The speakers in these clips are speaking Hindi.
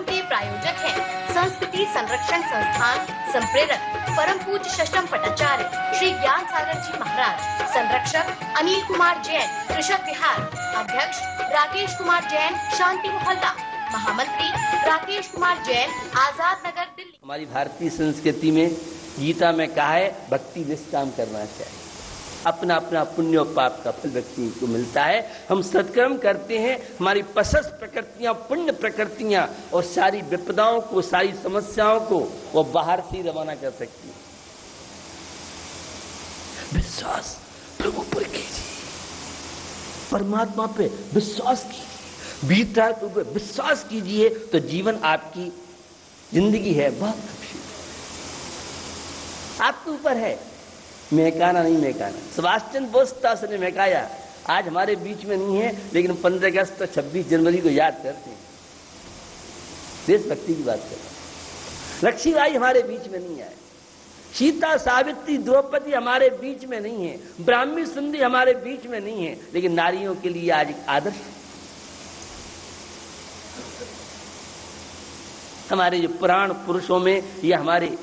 कार्यक्रम के प्रायोजक हैं संस्कृति संरक्षण संस्थान संप्रेरक परम पूज्य षष्ठम पटाचार्य श्री ज्ञान सागर जी महाराज, संरक्षक अनिल कुमार जैन, कृषक विहार, अध्यक्ष राकेश कुमार जैन, शांति मोहल्ला, महामंत्री राकेश कुमार जैन, आजाद नगर, दिल्ली। हमारी भारतीय संस्कृति में गीता में कहा है भक्ति निष्काम करना चाहिए, अपना अपना पुण्य और पाप का फल व्यक्ति को मिलता है। हम सत्कर्म करते हैं, हमारी प्रशस्त प्रकृतियां, पुण्य प्रकृतियां और सारी विपदाओं को, सारी समस्याओं को वो बाहर से ही रवाना कर सकती है। विश्वास प्रभु पर कीजिए, परमात्मा पे विश्वास कीजिए, भीतर पर विश्वास कीजिए तो जीवन आपकी जिंदगी है बहुत खुशी आपके ऊपर है। महकाना नहीं महकाना। सुभाष चंद्र बोस ने महकाया, आज हमारे बीच में नहीं है, लेकिन 15 अगस्त और 26 जनवरी को याद करते हैं, देशभक्ति की बात करते हैं। लक्ष्मीबाई हमारे बीच में नहीं आए, सीता सावित्री द्रौपदी हमारे बीच में नहीं है, ब्राह्मी सुंदरी हमारे बीच में नहीं है, लेकिन नारियों के लिए आज एक आदर्श हमारे जो पुराण पुरुषों में या हमारे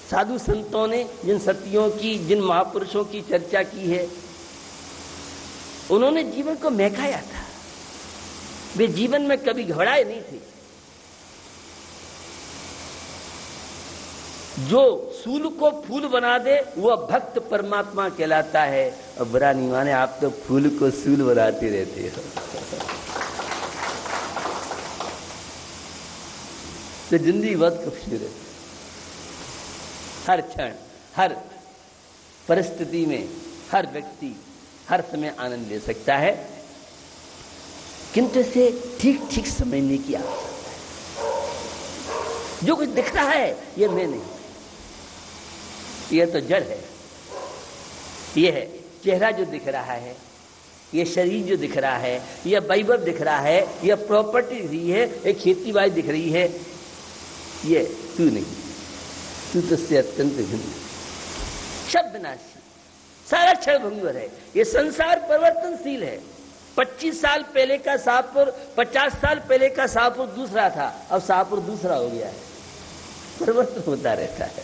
साधु संतों ने जिन सतियों की, जिन महापुरुषों की चर्चा की है, उन्होंने जीवन को महकाया था। वे जीवन में कभी घबराए नहीं थे। जो सूल को फूल बना दे वह भक्त परमात्मा कहलाता है। और बुरा नहीं माने, आप तो फूल को सूल बनाते रहते हो। तो जिंदगी बहुत खूबसूरत है। हर क्षण, हर परिस्थिति में हर व्यक्ति हर समय आनंद ले सकता है, किंतु इसे ठीक ठीक समझने की आवश्यकता है। जो कुछ दिख रहा है ये मैं नहीं, यह तो जड़ है। यह है चेहरा जो दिख रहा है, यह शरीर जो दिख रहा है, यह वैभव दिख रहा है, यह प्रॉपर्टी दिख रही है, एक खेती बाड़ी दिख रही है, ये तू नहीं, तू तो से अत्यंत भिन्न, सब विनाशी, सारा क्षण भंगुर है। ये संसार परिवर्तनशील है। 25 साल पहले का शाहपुर, 50 साल पहले का शाहपुर दूसरा था, अब शाहपुर दूसरा हो गया है। परिवर्तन होता रहता है।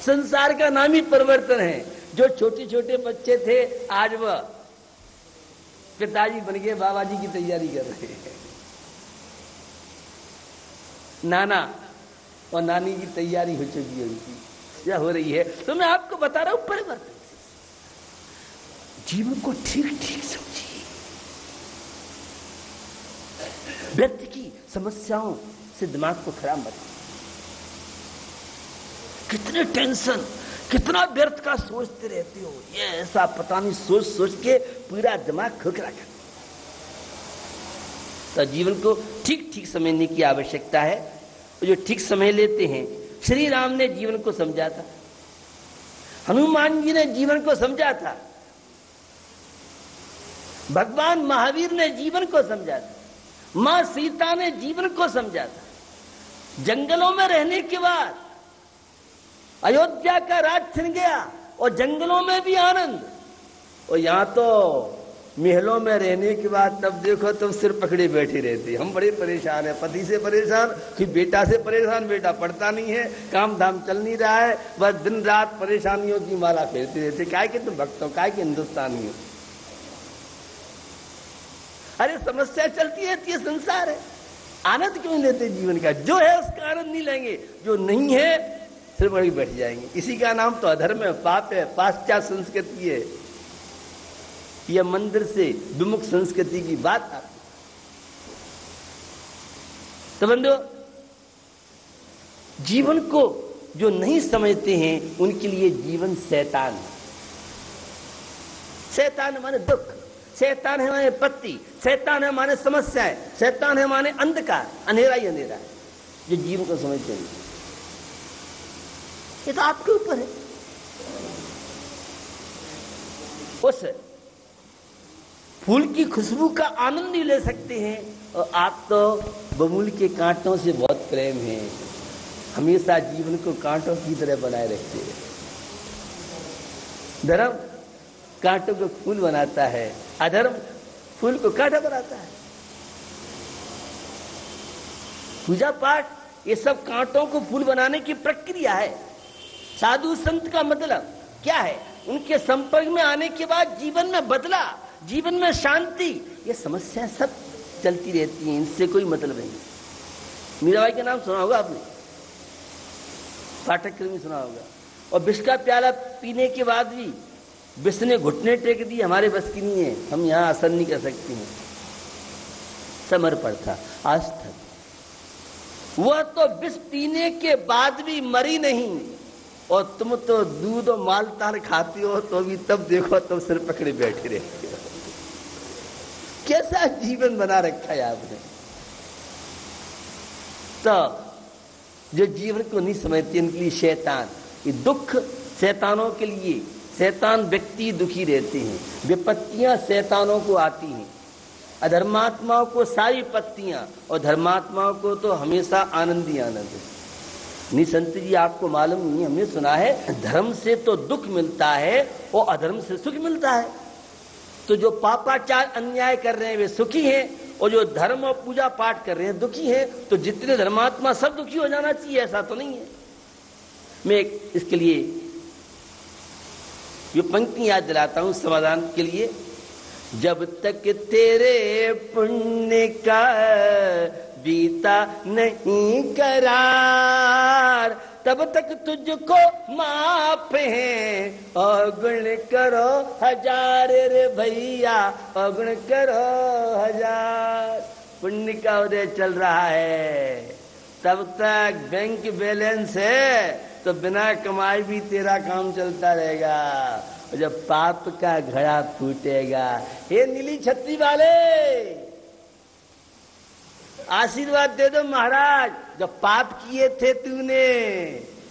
संसार का नाम ही परिवर्तन है। जो छोटे छोटे बच्चे थे आज वह पिताजी बन गए, बाबा जी की तैयारी कर रहे हैं। नाना और नानी की तैयारी हो चुकी है, उनकी क्या हो रही है। तो मैं आपको बता रहा हूं परिवर्तन। जीवन को ठीक ठीक समझिए। व्यक्ति की समस्याओं से दिमाग को खराब मत। कितने टेंशन, कितना व्यर्थ का सोचते रहते हो, ये ऐसा पता नहीं, सोच सोच के पूरा दिमाग खोखला कर। तो जीवन को ठीक ठीक समझने की आवश्यकता है। जो ठीक समझ लेते हैं, श्री राम ने जीवन को समझा था, हनुमान जी ने जीवन को समझा था, भगवान महावीर ने जीवन को समझा था, मां सीता ने जीवन को समझा था। जंगलों में रहने के बाद अयोध्या का राज छिन गया और जंगलों में भी आनंद, और यहां तो महलों में रहने के बाद तब देखो तब सिर पकड़े बैठे रहते। हम बड़े परेशान हैं, पति से परेशान, फिर बेटा से परेशान, बेटा पढ़ता नहीं है, काम धाम चल नहीं रहा है, बस दिन रात परेशानियों की माला फेरते रहते। काय के तुम भक्त हो, काय के हिंदुस्तानी हो। अरे समस्या चलती रहती है, संसार है। आनंद क्यों लेते जीवन का? जो है उसका आनंद नहीं लेंगे, जो नहीं है सिर पर बैठ जाएंगे। इसी का नाम तो अधर्म है, पाप है, पाश्चात्य संस्कृति है। यह मंदिर से विमुख संस्कृति की बात आती। तो बंधुओं, जीवन को जो नहीं समझते हैं उनके लिए जीवन शैतान है। शैतान है माने दुख, शैतान है माने पत्ती, शैतान है माने समस्याएं, शैतान है माने अंधकार, अंधेरा ही अंधेरा है। जो जीवन को समझते हैं, ये तो आपके ऊपर है। उस फूल की खुशबू का आनंद नहीं ले सकते हैं, और आप तो बबूल के कांटों से बहुत प्रेम है, हमेशा जीवन को कांटों की तरह बनाए रखते हैं। धर्म कांटों को फूल बनाता है, अधर्म फूल को कांटा बनाता है। पूजा पाठ ये सब कांटों को फूल बनाने की प्रक्रिया है। साधु संत का मतलब क्या है? उनके संपर्क में आने के बाद जीवन में बदला, जीवन में शांति, ये समस्याएं सब चलती रहती हैं, इनसे कोई मतलब नहीं। मीराबाई का नाम सुना होगा आपने, पाठ्यक्रम में सुना होगा। और विष का प्याला पीने के बाद भी विष ने घुटने टेक दिए, हमारे बस की नहीं है, हम यहां असर नहीं कर सकते हैं। समर्पण था आज तक। वह तो विष पीने के बाद भी मरी नहीं, और तुम तो दूध और मालतान खाती हो तो भी तब देखो तब सिर पकड़े बैठे रहते हो। कैसा जीवन बना रखा है आपने। तो जो जीवन को नहीं समझते उनके लिए शैतान, ये दुख शैतानों के लिए, शैतान व्यक्ति दुखी रहते हैं, विपत्तियां शैतानों को आती हैं। अधर्मात्माओं को सारी पत्तियां, और धर्मात्माओं को तो हमेशा आनंद ही आनंद है। नहीं संत जी, आपको मालूम नहीं, हमने सुना है धर्म से तो दुख मिलता है और अधर्म से सुख मिलता है। तो जो पापाचार अन्याय कर रहे हैं वे सुखी हैं, और जो धर्म और पूजा पाठ कर रहे हैं दुखी हैं। तो जितने धर्मात्मा सब दुखी हो जाना चाहिए, ऐसा तो नहीं है। मैं इसके लिए ये पंक्ति याद दिलाता हूं समाधान के लिए। जब तक तेरे पुण्य का बीता नहीं करार, तब तक तुझको माफ है और गुण करो हजार रे भैया, और गुण करो हजार। पुण्य का उदय चल रहा है, तब तक बैंक बैलेंस है तो बिना कमाई भी तेरा काम चलता रहेगा। और जब पाप का घड़ा फूटेगा, हे नीली छतरी वाले आशीर्वाद दे दो महाराज, जब पाप किए थे तूने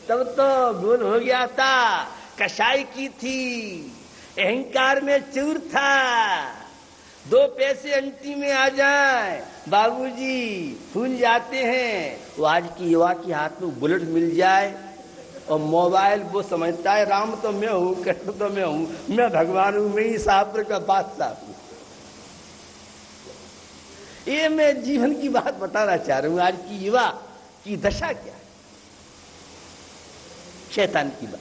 तब तो गोल हो गया था, कसाई की थी, अहंकार में चूर था। 2 पैसे अंटी में आ जाए बाबूजी फूल जाते हैं। वो आज की युवा के हाथ में बुलेट मिल जाए और मोबाइल, वो समझता है राम तो मैं हूं, कृष्ण तो मैं हूं, मैं भगवान हूं, मैं ही शास्त्र का बादशाह हूं। ये मैं जीवन की बात बताना चाह रहा हूं। आज की युवा की दशा क्या है? शैतान की बात।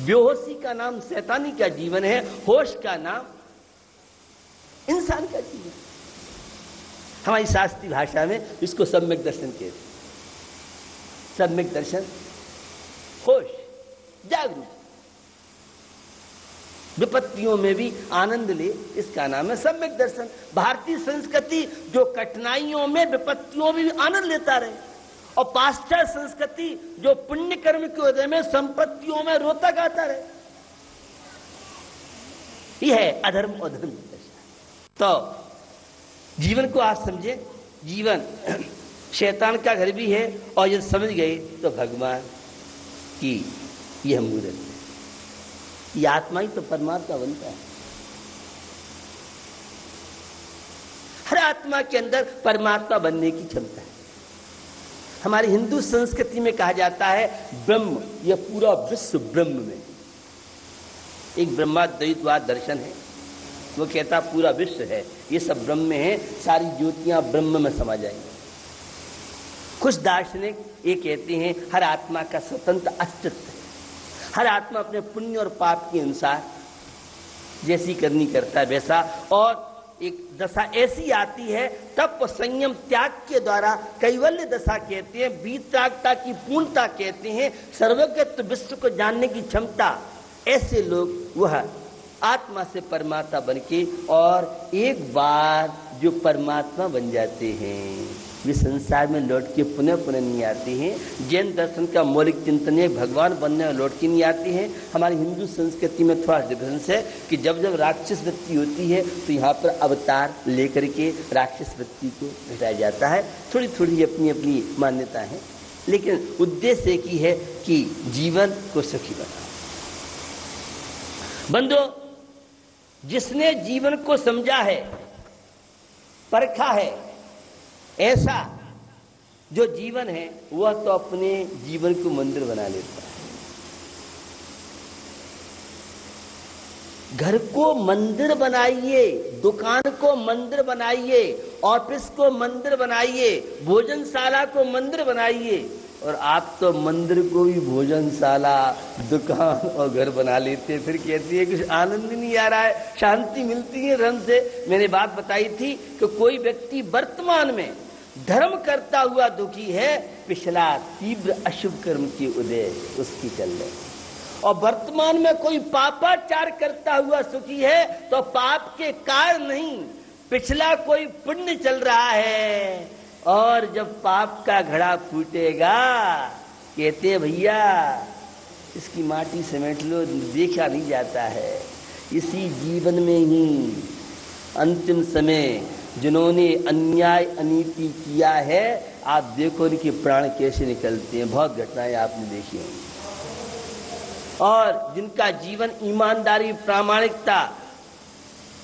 बेहोशी का नाम शैतानी का जीवन है, होश का नाम इंसान का जीवन। हमारी शास्त्रीय भाषा में इसको सम्यक दर्शन कहते हैं। सम्यक दर्शन, होश, जागरूक, विपत्तियों में भी आनंद ले, इसका नाम है सम्यक दर्शन। भारतीय संस्कृति जो कठिनाइयों में, विपत्तियों में भी आनंद लेता रहे, और पाश्चात्य संस्कृति जो पुण्य कर्म के उदय में, संपत्तियों में रोता गाता रहे। यह है अधर्म और धर्म की दशा। तो जीवन को आज समझे, जीवन शैतान का घर भी है, और ये समझ गए तो भगवान की यह मूर्त है। ये आत्मा ही तो परमात्मा बनता है। हर आत्मा के अंदर परमात्मा बनने की क्षमता है। हमारी हिंदू संस्कृति में कहा जाता है ब्रह्म, यह पूरा विश्व ब्रह्म में। एक ब्रह्माद्वैतवाद दर्शन है, वो कहता पूरा विश्व है, ये सब ब्रह्म में है, सारी ज्योतियां ब्रह्म में समा जाएंगी। कुछ दार्शनिक ये कहते हैं हर आत्मा का स्वतंत्र अस्तित्व है, हर आत्मा अपने पुण्य और पाप के अनुसार जैसी करनी करता है वैसा, और एक दशा ऐसी आती है तब संयम त्याग के द्वारा कैवल्य दशा कहते हैं, वीतरागता की पूर्णता कहते हैं, सर्वज्ञत्व विश्व को जानने की क्षमता। ऐसे लोग वह आत्मा से परमात्मा बनके और एक बार जो परमात्मा बन जाते हैं, वे संसार में लौट के पुनः पुनः नहीं आते हैं। जैन दर्शन का मौलिक चिंतन है भगवान बनने में लौट के नहीं आते हैं। हमारी हिंदू संस्कृति में थोड़ा डिफरेंस है कि जब जब राक्षस वृत्ति होती है तो यहाँ पर अवतार लेकर के राक्षस वृत्ति को घटाया जाता है। थोड़ी थोड़ी अपनी अपनी मान्यता है, लेकिन उद्देश्य एक ही है कि जीवन को सुखी बनाओ। बंधो, जिसने जीवन को समझा है, परखा है, ऐसा जो जीवन है वह तो अपने जीवन को मंदिर बना लेता है। घर को मंदिर बनाइए, दुकान को मंदिर बनाइए, ऑफिस को मंदिर बनाइए, भोजनशाला को मंदिर बनाइए, और आप तो मंदिर को भी भोजनशाला, दुकान और घर बना लेते। फिर कहती है कुछ आनंद नहीं आ रहा है, शांति मिलती है धर्म से। मैंने बात बताई थी कि कोई व्यक्ति वर्तमान में धर्म करता हुआ दुखी है, पिछला तीव्र अशुभ कर्म की उदय उसकी चल रही, और वर्तमान में कोई पापाचार करता हुआ सुखी है तो पाप के कारण नहीं, पिछला कोई पुण्य चल रहा है। और जब पाप का घड़ा फूटेगा, कहते भैया इसकी माटी समेट लो, देखा नहीं जाता है। इसी जीवन में ही अंतिम समय जिन्होंने अन्याय अनीति किया है, आप देखो उनके प्राण कैसे निकलते हैं। बहुत घटनाएं आपने देखी होंगी। और जिनका जीवन ईमानदारी, प्रामाणिकता,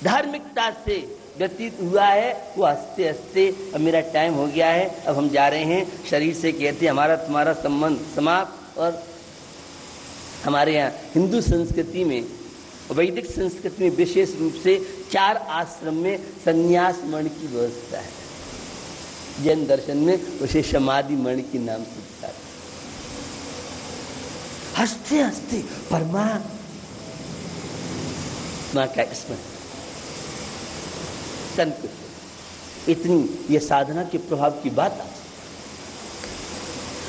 धार्मिकता से व्यतीत हुआ है, वो हंसते हंसते अब मेरा टाइम हो गया है, अब हम जा रहे हैं, शरीर से कहते हमारा तुम्हारा संबंध समाप्त। और हमारे यहाँ हिंदू संस्कृति में, वैदिक संस्कृति में विशेष रूप से 4 आश्रम में संन्यास मरण की व्यवस्था है। जैन दर्शन में उसे समाधि मरण के नाम से दिखाते। हंसते हंसते परमात्मा का स्मरण, इतनी ये साधना के प्रभाव की बात।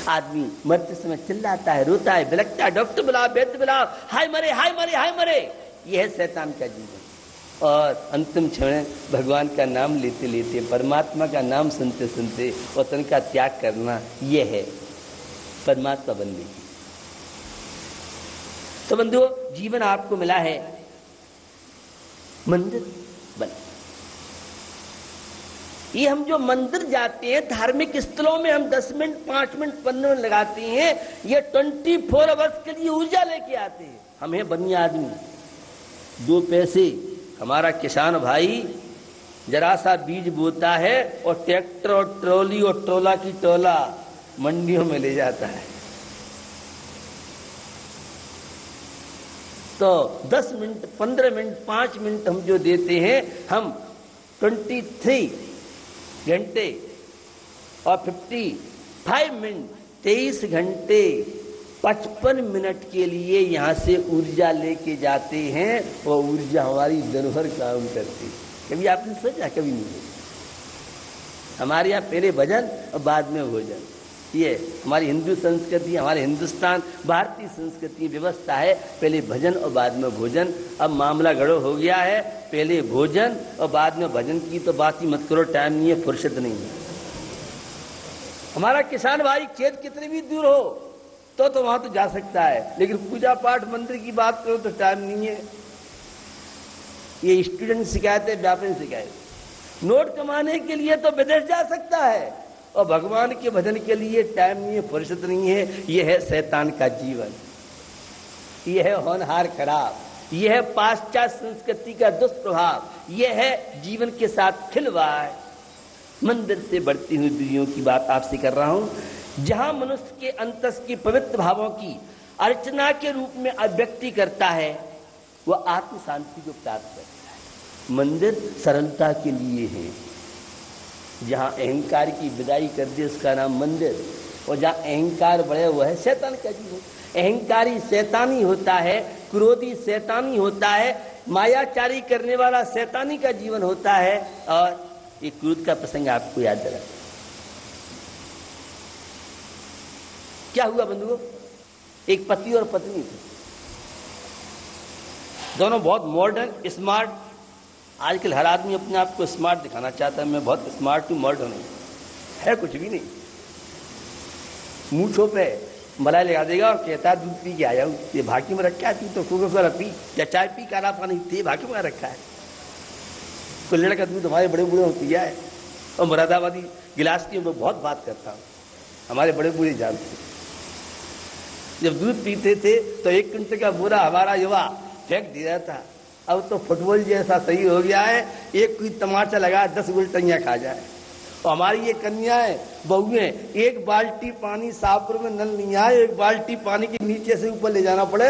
आदमी मरते समय चिल्लाता है, रोता है, बिलखता है, डॉक्टर बुलाओ, वैद्य बुलाओ, हाय मरे, हाय मरे, हाय मरे। यह है शैतान का जीवन। और अंतिम क्षण भगवान का नाम लेते लेते, परमात्मा का नाम सुनते सुनते और तन का त्याग करना, यह है परमात्मा बनने की। तो बंधुओं, जीवन आपको मिला है मंदिर बन। ये हम जो मंदिर जाते हैं, धार्मिक स्थलों में हम 10 मिनट, 5 मिनट, 15 मिनट लगाते हैं, ये 24 आवर्स के लिए ऊर्जा लेके आते हैं। हम हैं बनिया आदमी, 2 पैसे। हमारा किसान भाई जरा सा बीज बोता है और ट्रैक्टर और ट्रॉली और ट्रोला की टोला मंडियों में ले जाता है। तो 10 मिनट, 15 मिनट, 5 मिनट हम जो देते हैं, हम 23 घंटे और 55 मिनट, 23 घंटे 55 मिनट के लिए यहाँ से ऊर्जा लेके जाते हैं, और ऊर्जा हमारी दिन भर काम करती। कभी आपने सोचा? कभी नहीं। हमारे यहाँ पहले भजन और बाद में भोजन, ये हमारी हिंदू संस्कृति, हमारे हिंदुस्तान भारतीय संस्कृति व्यवस्था है, पहले भजन और बाद में भोजन। अब मामला गड़ो हो गया है, पहले भोजन और बाद में भजन की तो बात ही मत करो, टाइम नहीं है, फुर्सत नहीं है। हमारा किसान भाई खेत कितने भी दूर हो तो वहां तो जा सकता है, लेकिन पूजा पाठ मंदिर की बात करो तो टाइम नहीं है। ये स्टूडेंट शिकायत है, व्यापारी शिकायत। नोट कमाने के लिए तो विदेश जा सकता है, और भगवान के भजन के लिए टाइम नहीं है, फुर्सत नहीं है। यह है शैतान का जीवन, यह है होनहार खराब, यह है पाश्चात्य संस्कृति का दुष्प्रभाव, यह है जीवन के साथ खिलवाड़। मंदिर से बढ़ती हुई दूरियों की बात आपसे कर रहा हूं, जहां मनुष्य के अंतस की पवित्र भावों की अर्चना के रूप में अभिव्यक्ति करता है, वह आत्म शांति को प्राप्त करता है। मंदिर सरलता के लिए है। जहां अहंकार की विदाई कर दे उसका नाम मंदिर, और जहां अहंकार बढ़े हुआ है शैतान का जीवन। अहंकारी शैतानी होता है, क्रोधी शैतानी होता है, मायाचारी करने वाला शैतानी का जीवन होता है। और एक क्रोध का प्रसंग आपको याद दिला। क्या हुआ बंधुओं? एक पति और पत्नी थे, दोनों बहुत मॉडर्न, स्मार्ट। आजकल हर आदमी अपने आप को स्मार्ट दिखाना चाहता है, मैं बहुत स्मार्ट हूं, मॉडर्न हूं। है कुछ भी नहीं। मूंछों पे मलाई लगा देगा और कहता है दूध पी के आया हूं। ये भाकी में रखा है, तू तो कोका कोला पी या चाय पी, काला पानी थे भाकी में रखा है। कुल्हड़ का दूध हमारे बड़े बूढ़े पिया है, और मुरादाबादी गिलास की मैं बहुत बात करता हूँ, हमारे बड़े बूढ़े जानते। जब दूध पीते थे तो 1 क्विंटल का बोरा हमारा युवा फेंक दिया था। अब तो फुटबॉल जैसा सही हो गया है, एक कोई तमाचा लगा 10 उल्टियां खा जाए। और हमारी ये कन्याएं, बहुएं, 1 बाल्टी पानी शाहपुर में नल नहीं आए, 1 बाल्टी पानी के नीचे से ऊपर ले जाना पड़े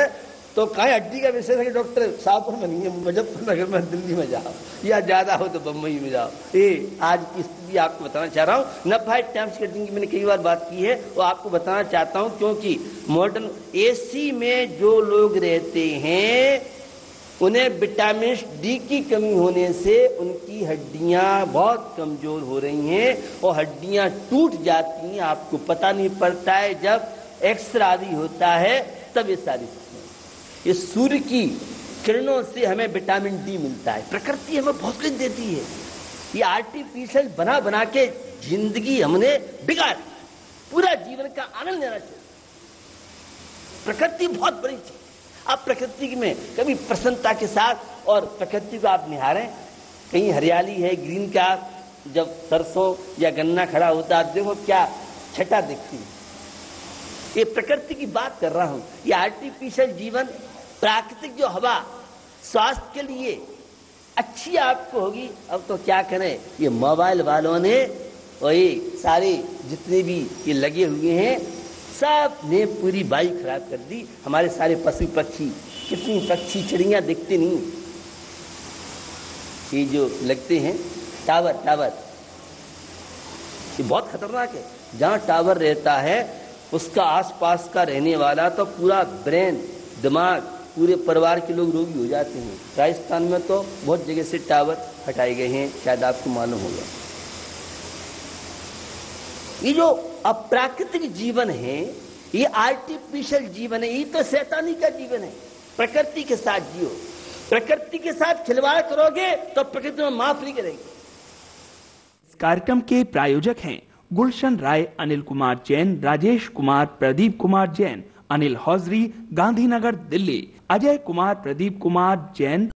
तो कहा हड्डी का विशेषज्ञ डॉक्टर शाहपुर में नहीं है, मुजफ्फरनगर में, दिल्ली में जाओ, या ज्यादा हो तो बम्बई में जाओ। ये आज की स्थिति आपको बताना चाह रहा हूँ। नफायत टाइम्स के की मैंने कई बार बात की है, वो आपको बताना चाहता हूँ, क्योंकि मॉडर्न एसी में जो लोग रहते हैं उन्हें विटामिन डी की कमी होने से उनकी हड्डियां बहुत कमजोर हो रही हैं और हड्डियां टूट जाती हैं। आपको पता नहीं पड़ता है, जब एक्सरे आदि होता है तब ये सारी ये सूर्य की किरणों से हमें विटामिन डी मिलता है। प्रकृति हमें बहुत कुछ देती है, ये आर्टिफिशियल बना बना के जिंदगी हमने बिगाड़, पूरा जीवन का आनंद लेना चाहिए। प्रकृति बहुत बड़ी चीज। आप प्रकृति में कभी प्रसन्नता के साथ और प्रकृति को आप निहारें, कहीं हरियाली है, ग्रीन का, जब सरसों या गन्ना खड़ा होता है देखो क्या छटा दिखती है। ये प्रकृति की बात कर रहा हूं। ये आर्टिफिशियल जीवन, प्राकृतिक जो हवा स्वास्थ्य के लिए अच्छी आपको होगी, अब तो क्या करें, ये मोबाइल वालों ने और ये सारे जितने भी ये लगे हुए हैं सब ने पूरी वायु खराब कर दी। हमारे सारे पशु पक्षी, कितनी पक्षी चिड़ियां दिखते नहीं, ये जो लगते हैं टावर, ये बहुत खतरनाक है। जहां टावर रहता है उसका आसपास का रहने वाला तो पूरा ब्रेन, दिमाग, पूरे परिवार के लोग रोगी हो जाते हैं। राजस्थान में तो बहुत जगह से टावर हटाए गए हैं, शायद आपको मालूम होगा। ये जो अप्राकृतिक जीवन है, ये आर्टिफिशियल जीवन है, ये तो शैतानी का जीवन है। प्रकृति के साथ जियो, प्रकृति के साथ खिलवाड़ करोगे तो प्रकृति में माफ नहीं करेगी। इस कार्यक्रम के प्रायोजक हैं गुलशन राय, अनिल कुमार जैन, राजेश कुमार, प्रदीप कुमार जैन, अनिल हौजरी, गांधीनगर, दिल्ली, अजय कुमार, प्रदीप कुमार जैन।